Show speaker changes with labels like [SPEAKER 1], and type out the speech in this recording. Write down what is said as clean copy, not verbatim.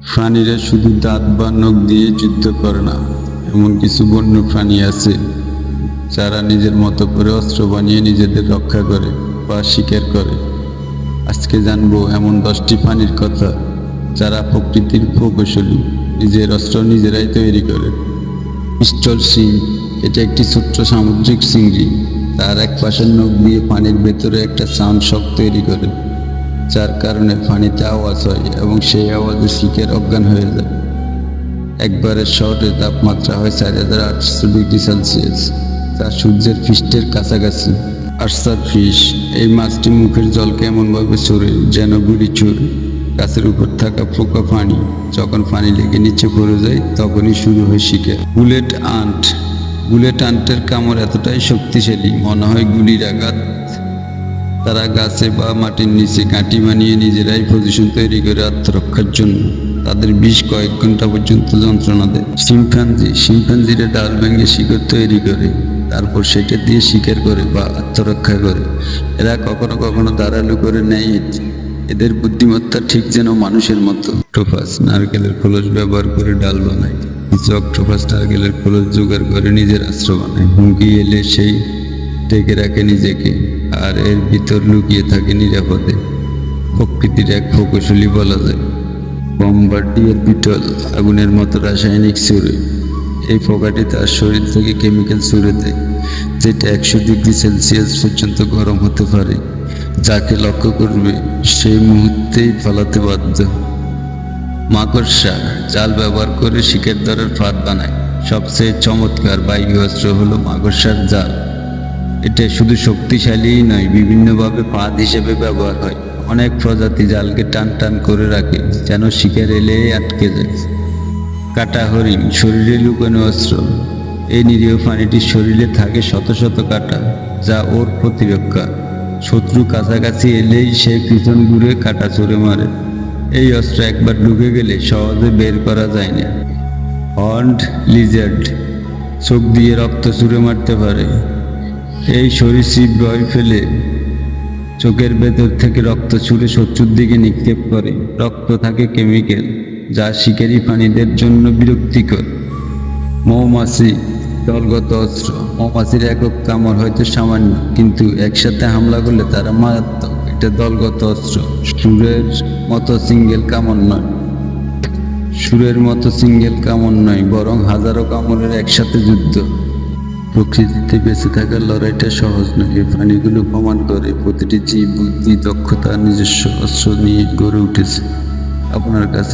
[SPEAKER 1] প্রাণীরা শুধু দাঁত বা নখ দিয়ে যুদ্ধ করে না, এমন কিছু বন্য প্রাণী আছে যারা নিজের মতো করে অস্ত্র বানিয়ে নিজেদের রক্ষা করে বা শিকার করে। আজকে জানবো এমন 10টি প্রাণীর কথা যারা প্রকৃতির প্রকৌশলী, নিজের অস্ত্র নিজেরাই তৈরি করে। পিস্টল সিং, এটা একটি ছোট্ট সামুদ্রিক চিংড়ি। তার এক পাশের নখ দিয়ে পানির ভেতরে একটা সাউন্ড শক তৈরি করে, যার কারণে পানিতে আওয়াজ হয় এবং সেই আওয়াজে শিকার অজ্ঞান হয়ে যায়। একবারের শহরে তাপমাত্রা হয় 4800 ডিগ্রি সেলসিয়াস, যা সূর্যের পৃষ্ঠের কাছাকাছি। আর্সার ফিশ, এই মাছটি মুখের জলকে এমনভাবে ছড়ে যেন গুলি ছুড়ে। গাছের উপর থাকা পোকা পানি যখন পানি লেগে নিচে পড়ে যায় তখনই শুরু হয় শিকার। বুলেট আন্ট, বুলেট আন্টের কামড় এতটাই শক্তিশালী মনে হয় গুলির আঘাত। তারা গাছে বা মাটির নিচে গাঁটি বানিয়ে নিজেরাই পজিশন তৈরি করে আত্মরক্ষার জন্য। তাদের বিষ কয়েক ঘন্টা পর্যন্ত যন্ত্রণা দেয়। শিম্পাঞ্জিরা ডাল ভেঙে শিকড় তৈরি করে, তারপর সেটা দিয়ে শিকার করে বা আত্মরক্ষা করে। এরা কখনো কখনো ধারালো করে নেয়। এদের বুদ্ধিমত্তা ঠিক যেন মানুষের মতো। অক্টোপাস নারকেলের খোলস ব্যবহার করে ডাল বানায়। কিছু অক্টোপাস নারকেলের খোলস জোগাড় করে নিজের অস্ত্র বানায়। হুমকি এলে সেই ঢেকে রাখে নিজেকে, আর এর ভিতর লুকিয়ে থাকে নিরাপদে। প্রকৃতির এক প্রকৌশলী বলা যায়। বম্বার্ডিয়ার বিটল, আগুনের মতো রাসায়নিক ছুড়ে। এই পোকাটি তার শরীর থেকে কেমিক্যাল ছুড়ে দেয়, যেটা 100 ডিগ্রি সেলসিয়াস পর্যন্ত গরম হতে পারে। যাকে লক্ষ্য করবে সেই মুহূর্তেই পালাতে বাধ্য। মাকড়সা জাল ব্যবহার করে শিকার ধরার ফাঁদ বানায়। সবচেয়ে চমৎকার বায়ু অস্ত্র হলো মাকড়সার জাল। এটা শুধু শক্তিশালীই নয়, বিভিন্নভাবে ফাঁদ হিসেবে ব্যবহার হয়। অনেক প্রজাতি জালকে টান টান করে রাখে যেন শিকার এলে আটকে যায়। কাটা হরিণ, শরীরে লুকানো অস্ত্র। এই নিরীহ প্রাণীটির শরীরে থাকে শত শত কাটা, যা ওর প্রতিরক্ষা। শত্রু কাছাকাছি এলেই সে পিছন ঘুরে কাটা ছুঁড়ে মারে। এই অস্ত্র একবার ঢুকে গেলে সহজে বের করা যায় না। হর্নড লিজার্ড, চোখ দিয়ে রক্ত ছুঁড়ে মারতে পারে। এই সরীসৃপ ভয় ফেলে চোখের ভেতর থেকে রক্ত ছুঁড়ে শত্রুর দিকে নিক্ষেপ করে। রক্ত থাকে কেমিক্যাল, যা শিকারী প্রাণীদের জন্য বিরক্তিকর। মৌমাছি দলগত অস্ত্র। মৌমাছির একক কামড় হয়তো সামান্য, কিন্তু একসাথে হামলা করলে তারা মারাত্মক। এটা দলগত অস্ত্র, সুরের মতো সিঙ্গেল কামড় নয়, বরং হাজারো কামড়ের একসাথে যুদ্ধ। প্রকৃতিতে বেঁচে থাকার লড়াইটা সহজ নয়। এই প্রাণীগুলো প্রমাণ করে প্রতিটি জীব বুদ্ধি, দক্ষতা, নিজস্ব অস্ত্র নিয়ে গড়ে উঠেছে। আপনার কাছে